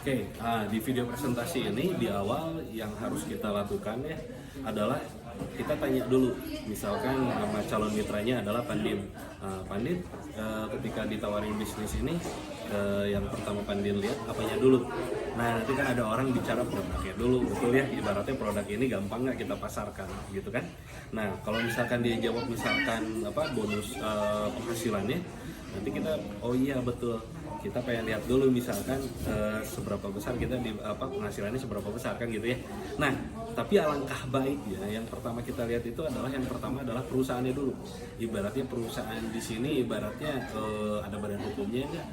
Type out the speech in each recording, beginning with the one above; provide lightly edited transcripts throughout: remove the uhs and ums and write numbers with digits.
Oke, di video presentasi ini di awal yang harus kita lakukan ya adalah kita tanya dulu, misalkan nama calon mitranya adalah Pandin. Pandin, ketika ditawarin bisnis ini, yang pertama Pandin lihat apanya dulu. Nah, nanti kan ada orang bicara produknya dulu, betul ya? Ibaratnya produk ini gampang nggak kita pasarkan, gitu kan? Nah, kalau misalkan dia jawab misalkan bonus penghasilannya, nanti kita oh iya betul, kita pengen lihat dulu misalkan seberapa besar kita di penghasilannya seberapa besar kan gitu ya. Nah, tapi alangkah baiknya yang pertama kita lihat itu adalah yang pertama adalah perusahaannya dulu. Ibaratnya perusahaan di sini ibaratnya ada badan hukumnya enggak,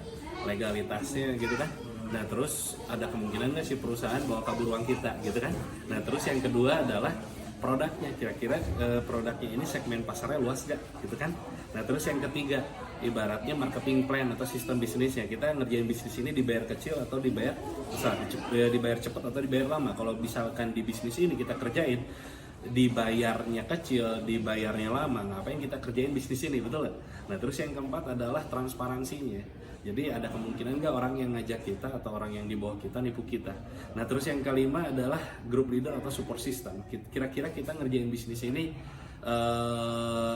legalitasnya gitu kan. Nah, terus ada kemungkinan nggak si perusahaan bawa kabur uang kita gitu kan. Nah, terus yang kedua adalah produknya, kira-kira produknya ini segmen pasarnya luas gak gitu kan. Nah, terus yang ketiga ibaratnya marketing plan atau sistem bisnisnya, kita ngerjain bisnis ini dibayar kecil atau dibayar besar, dibayar cepat atau dibayar lama. Kalau misalkan di bisnis ini kita kerjain dibayarnya kecil, dibayarnya lama, ngapain kita kerjain bisnis ini, betul gak? Nah, terus yang keempat adalah transparansinya. Jadi ada kemungkinan nggak orang yang ngajak kita atau orang yang di bawah kita nipu kita. Nah, terus yang kelima adalah group leader atau support system. Kira-kira kita ngerjain bisnis ini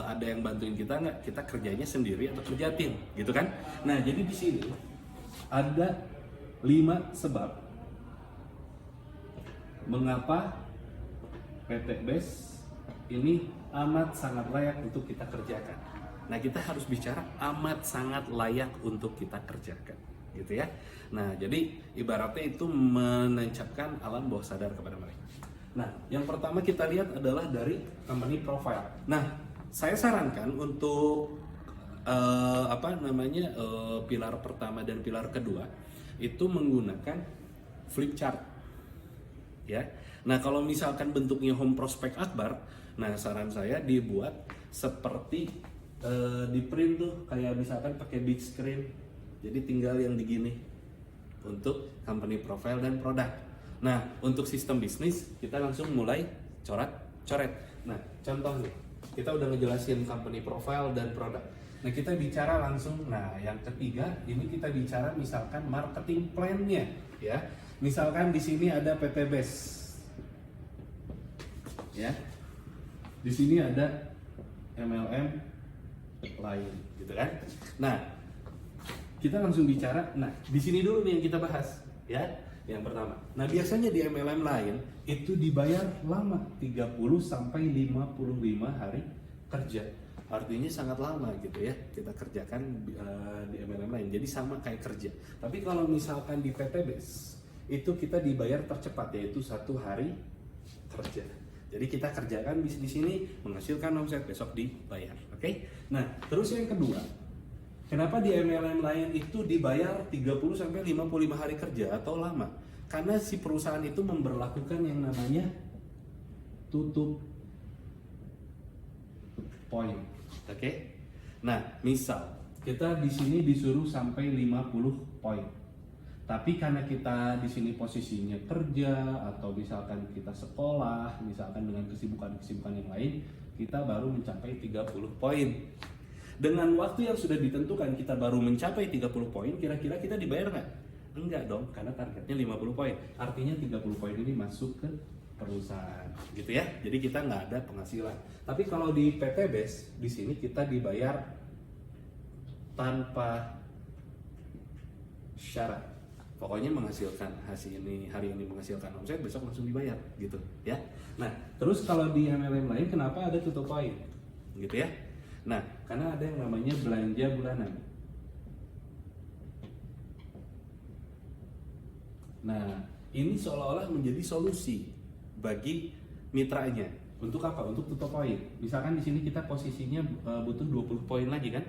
ada yang bantuin kita nggak? Kita kerjanya sendiri atau kerja tim, gitu kan? Nah, jadi di sini ada 5 sebab mengapa PT BES ini amat sangat layak untuk kita kerjakan. Nah, kita harus bicara amat sangat layak untuk kita kerjakan, gitu ya. Nah, jadi ibaratnya itu menancapkan alam bawah sadar kepada mereka. Nah, yang pertama kita lihat adalah dari company profile. Nah, saya sarankan untuk pilar pertama dan pilar kedua itu menggunakan flip chart, ya. Nah, kalau misalkan bentuknya home prospect akbar, nah saran saya dibuat seperti di print tuh kayak misalkan pakai big screen, jadi tinggal yang digini untuk company profile dan produk. Nah, untuk sistem bisnis kita langsung mulai coret. Nah, contoh nih, kita udah ngejelasin company profile dan produk. Nah, kita bicara langsung. Nah, yang ketiga ini kita bicara misalkan marketing plan-nya, ya. Misalkan di sini ada PT BES, ya. Di sini ada MLM lain, gitu kan. Nah, kita langsung bicara. Nah, di sini dulu nih yang kita bahas, ya. Yang pertama. Nah, biasanya di MLM lain itu dibayar lama, 30 sampai 55 hari kerja. Artinya sangat lama gitu ya kita kerjakan di MLM lain. Jadi sama kayak kerja. Tapi kalau misalkan di PT BES itu kita dibayar tercepat, yaitu 1 hari kerja. Jadi kita kerjakan bisnis ini menghasilkan omset, besok dibayar, oke? Nah, terus yang kedua, kenapa di MLM lain itu dibayar 30 sampai 55 hari kerja atau lama? Karena si perusahaan itu memberlakukan yang namanya tutup poin, oke? Nah, misal kita di sini disuruh sampai 50 poin. Tapi karena kita di sini posisinya kerja atau misalkan kita sekolah, misalkan dengan kesibukan-kesibukan yang lain, kita baru mencapai 30 poin. Dengan waktu yang sudah ditentukan kita baru mencapai 30 poin, kira-kira kita dibayar nggak? Enggak dong, karena targetnya 50 poin. Artinya 30 poin ini masuk ke perusahaan, gitu ya. Jadi kita nggak ada penghasilan. Tapi kalau di PT BES, di sini kita dibayar tanpa syarat. Pokoknya menghasilkan hari ini menghasilkan omset, besok langsung dibayar gitu ya. Nah, terus kalau di MLM lain kenapa ada tutup poin? Gitu ya. Nah, karena ada yang namanya belanja bulanan. Nah, ini seolah-olah menjadi solusi bagi mitranya. Untuk apa? Untuk tutup poin. Misalkan di sini kita posisinya butuh 20 poin lagi kan?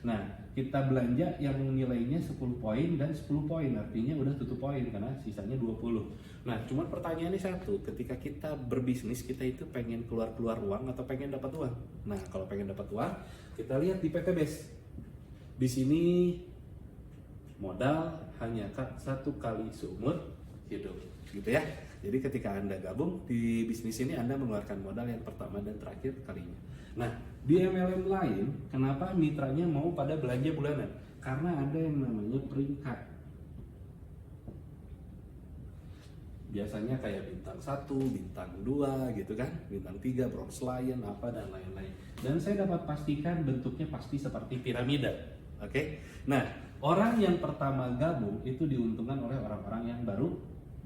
Nah, kita belanja yang nilainya 10 poin dan 10 poin, artinya udah tutup poin karena sisanya 20. Nah, cuman pertanyaannya satu, ketika kita berbisnis, kita itu pengen keluar uang atau pengen dapat uang? Nah, kalau pengen dapat uang, kita lihat di PT BES. Di sini modal hanya 1 kali seumur hidup, gitu ya. Jadi ketika Anda gabung di bisnis ini, Anda mengeluarkan modal yang pertama dan terakhir kalinya. Nah, di MLM lain, kenapa mitranya mau pada belanja bulanan? Karena ada yang namanya peringkat. biasanya kayak bintang 1, bintang 2 gitu kan, bintang 3, bronze lion, apa dan lain-lain. Dan saya dapat pastikan bentuknya pasti seperti piramida. Oke. Nah, orang yang pertama gabung itu diuntungkan oleh orang-orang yang baru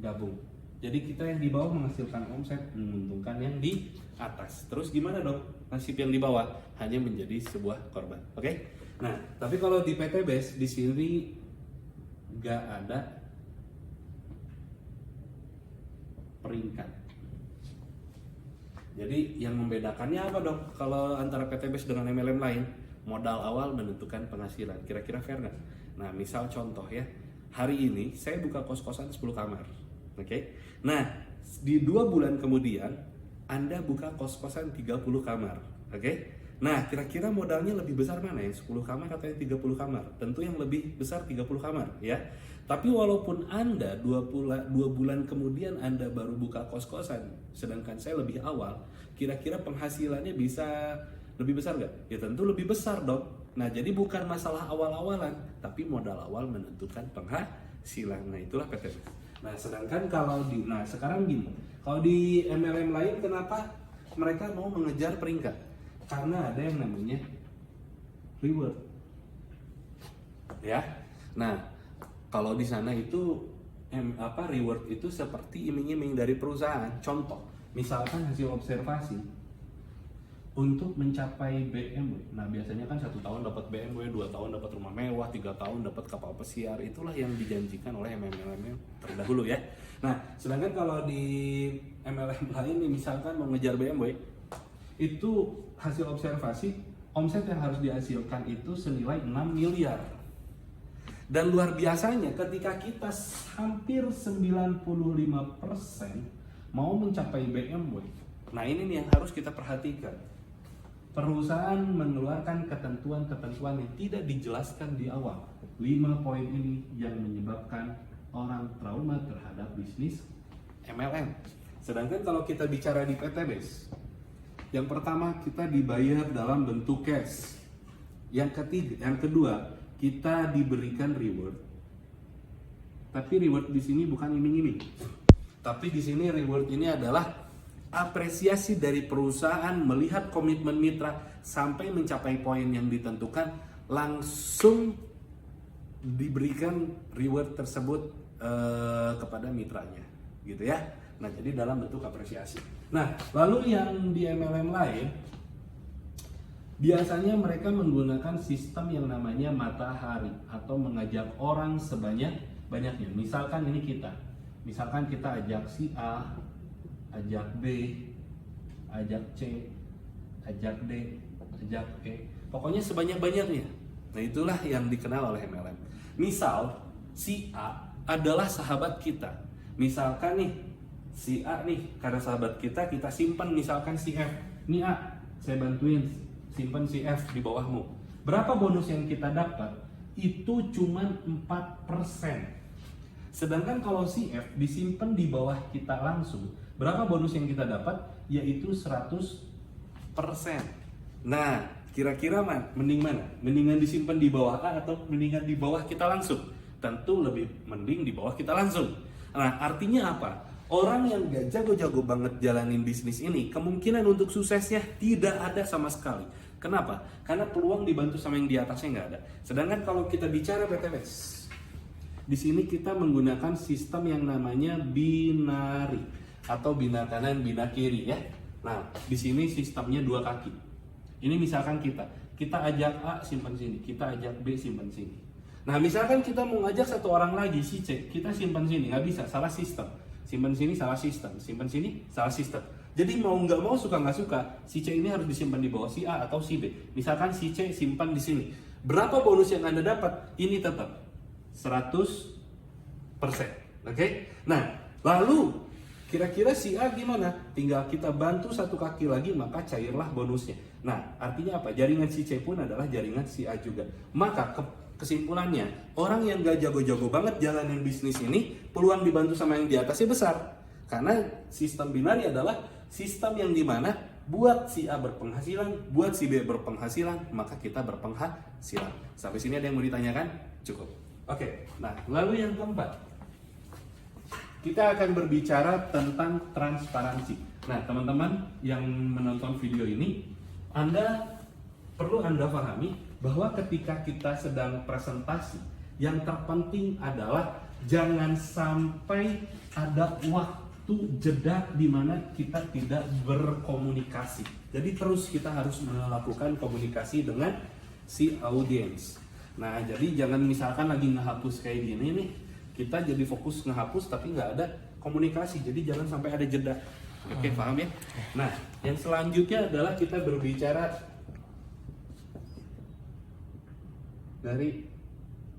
gabung. Jadi kita yang di bawah menghasilkan omset, menguntungkan yang di atas. Terus gimana dong? Nasib yang di bawah hanya menjadi sebuah korban. Oke? Nah, tapi kalau di PT Base di sini nggak ada peringkat. Jadi yang membedakannya apa dong? Kalau antara PT Base dengan MLM lain, modal awal menentukan penghasilan. Kira-kira fair nggak? Nah, misal contoh ya, hari ini saya buka kos-kosan 10 kamar. Oke? Nah, di 2 bulan kemudian Anda buka kos-kosan 30 kamar. Oke? Nah, kira-kira modalnya lebih besar mana? Yang 10 kamar atau yang 30 kamar? Tentu yang lebih besar 30 kamar ya. Tapi walaupun Anda 2 bulan kemudian Anda baru buka kos-kosan, sedangkan saya lebih awal, kira-kira penghasilannya bisa lebih besar nggak? Ya tentu lebih besar dong. Nah, jadi bukan masalah awal-awalan, tapi modal awal menentukan penghasilan. Nah, itulah PT Base. Nah, sedangkan sekarang gini, kalau di MLM lain kenapa mereka mau mengejar peringkat? Karena ada yang namanya reward. Ya. Nah, kalau di sana itu reward itu seperti iming-iming dari perusahaan. Contoh, misalkan hasil observasi untuk mencapai BMW. Nah, biasanya kan 1 tahun dapat BMW, 2 tahun dapat rumah mewah, 3 tahun dapat kapal pesiar. Itulah yang dijanjikan oleh MLM terdahulu ya. Nah, sedangkan kalau di MLM lain nih, misalkan mau ngejar BMW, itu hasil observasi omset yang harus dihasilkan itu senilai 6 miliar. Dan luar biasanya ketika kita hampir 95% mau mencapai BMW. Nah, ini nih yang harus kita perhatikan. Perusahaan mengeluarkan ketentuan-ketentuan yang tidak dijelaskan di awal. 5 poin ini yang menyebabkan orang trauma terhadap bisnis MLM. Sedangkan kalau kita bicara di PT Base, yang pertama kita dibayar dalam bentuk cash. Yang kedua, kita diberikan reward. Tapi reward di sini bukan iming-iming. Tapi di sini reward ini adalah apresiasi dari perusahaan melihat komitmen mitra sampai mencapai poin yang ditentukan, langsung diberikan reward tersebut kepada mitranya, gitu ya. Nah, jadi dalam bentuk apresiasi. Nah, lalu yang di MLM lain, biasanya mereka menggunakan sistem yang namanya matahari atau mengajak orang sebanyak-banyaknya. Misalkan ini misalkan kita ajak si A, ajak B, ajak C, ajak D, ajak E, pokoknya sebanyak-banyaknya. Nah, itulah yang dikenal oleh MLM. Misal si A adalah sahabat kita. Misalkan nih si A nih, karena sahabat kita simpan misalkan si F. Nih A, saya bantuin simpan si F di bawahmu. Berapa bonus yang kita dapat? Itu cuma 4%. Sedangkan kalau si F disimpan di bawah kita langsung, berapa bonus yang kita dapat? Yaitu 100%. Nah, kira-kira mending mana? Mendingan disimpan di bawah A atau mendingan di bawah kita langsung? Tentu lebih mending di bawah kita langsung. Nah, artinya apa? Orang yang gak jago-jago banget jalanin bisnis ini, kemungkinan untuk suksesnya tidak ada sama sekali. Kenapa? Karena peluang dibantu sama yang di atasnya nggak ada. Sedangkan kalau kita bicara PT Base, di sini kita menggunakan sistem yang namanya binari atau bina kanan, bina kiri ya. Nah, di sini sistemnya 2 kaki. Ini misalkan kita ajak A simpan sini, kita ajak B simpan sini. Nah, misalkan kita mau ngajak satu orang lagi si C, kita simpan sini, nggak bisa, salah sistem. Simpan sini salah sistem, simpan sini salah sistem. Jadi mau nggak mau, suka nggak suka, si C ini harus disimpan di bawah si A atau si B. Misalkan si C simpan di sini. Berapa bonus yang Anda dapat? Ini tetap 100%. Oke? Nah, lalu kira-kira si A gimana? Tinggal kita bantu 1 kaki lagi, maka cairlah bonusnya. Nah, artinya apa? Jaringan si C pun adalah jaringan si A juga. Maka kesimpulannya, orang yang gak jago-jago banget jalanin bisnis ini, peluang dibantu sama yang di atasnya besar. Karena sistem binari adalah sistem yang dimana buat si A berpenghasilan, buat si B berpenghasilan, maka kita berpenghasilan. Sampai sini ada yang mau ditanyakan? Cukup. Oke, nah lalu yang keempat. kita akan berbicara tentang transparansi. Nah, teman-teman yang menonton video ini, perlu Anda pahami bahwa ketika kita sedang presentasi, yang terpenting adalah jangan sampai ada waktu jeda di mana kita tidak berkomunikasi. Jadi terus kita harus melakukan komunikasi dengan si audiens. Nah, jadi jangan misalkan lagi ngehapus kayak gini nih, kita jadi fokus ngehapus tapi nggak ada komunikasi. Jadi jangan sampai ada jeda. Oke, paham ya? Nah, yang selanjutnya adalah kita berbicara dari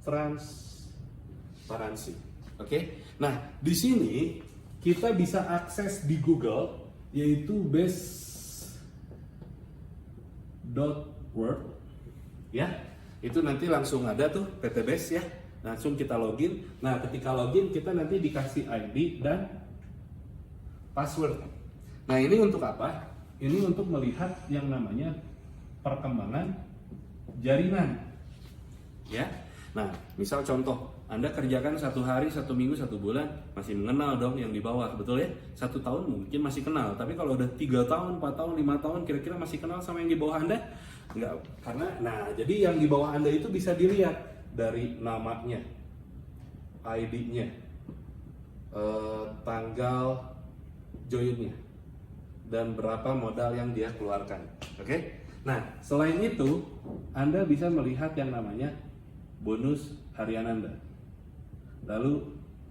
transparansi. Oke? Nah, di sini kita bisa akses di Google yaitu base.world ya. Itu nanti langsung ada tuh PT Base ya. Langsung kita login. Nah, ketika login kita nanti dikasih ID dan password. Nah, ini untuk apa? Ini untuk melihat yang namanya perkembangan jaringan. Ya. Nah, misal contoh, Anda kerjakan 1 hari, 1 minggu, 1 bulan, masih mengenal dong yang di bawah, betul ya? 1 tahun mungkin masih kenal, tapi kalau udah 3 tahun, 4 tahun, 5 tahun, kira-kira masih kenal sama yang di bawah Anda? Enggak, karena, nah, jadi yang di bawah Anda itu bisa dilihat dari namanya, ID-nya, tanggal joinnya, dan berapa modal yang dia keluarkan. Oke? Nah, selain itu, Anda bisa melihat yang namanya bonus harian Anda, lalu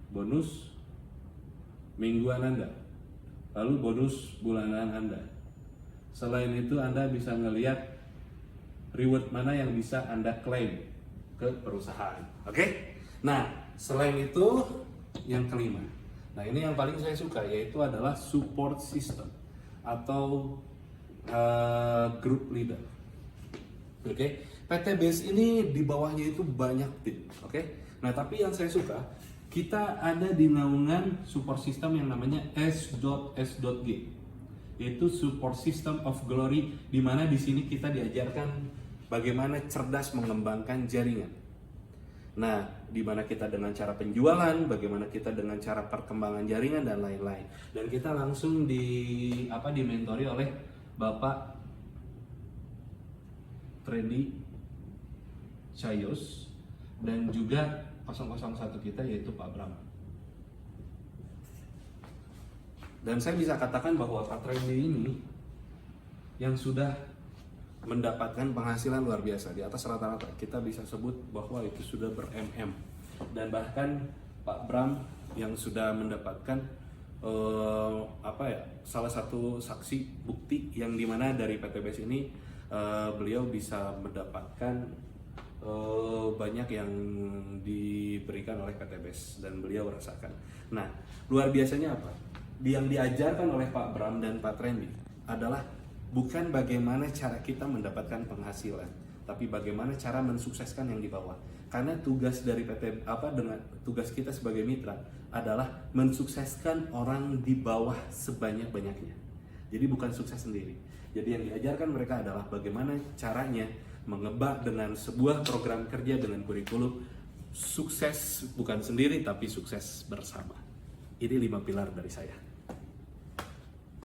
bonus mingguan Anda, lalu bonus bulanan Anda. Selain itu, Anda bisa melihat reward mana yang bisa Anda klaim ke perusahaan. Oke? Nah, selain itu yang kelima. Nah, ini yang paling saya suka, yaitu adalah support system atau group leader. Oke? PT Base ini di bawahnya itu banyak tim. Oke? Nah, tapi yang saya suka, kita ada di naungan support system yang namanya S.S.G, yaitu support system of glory, di mana di sini kita diajarkan bagaimana cerdas mengembangkan jaringan. Nah, di mana kita dengan cara penjualan, bagaimana kita dengan cara perkembangan jaringan dan lain-lain. Dan kita langsung dimentori oleh Bapak Trendy Chayos dan juga 001 kita yaitu Pak Bram. Dan saya bisa katakan bahwa Pak Trendy ini yang sudah mendapatkan penghasilan luar biasa di atas rata-rata. Kita bisa sebut bahwa itu sudah ber-MM. Dan bahkan Pak Bram yang sudah mendapatkan salah satu saksi bukti yang dimana dari PT Base ini beliau bisa mendapatkan banyak yang diberikan oleh PT Base dan beliau rasakan. Nah, luar biasanya apa? Yang diajarkan oleh Pak Bram dan Pak Trendy adalah bukan bagaimana cara kita mendapatkan penghasilan, tapi bagaimana cara mensukseskan yang di bawah. Karena tugas dari tugas kita sebagai mitra adalah mensukseskan orang di bawah sebanyak-banyaknya. Jadi bukan sukses sendiri. Jadi yang diajarkan mereka adalah bagaimana caranya mengebak dengan sebuah program kerja dengan kurikulum sukses bukan sendiri tapi sukses bersama. Ini 5 pilar dari saya.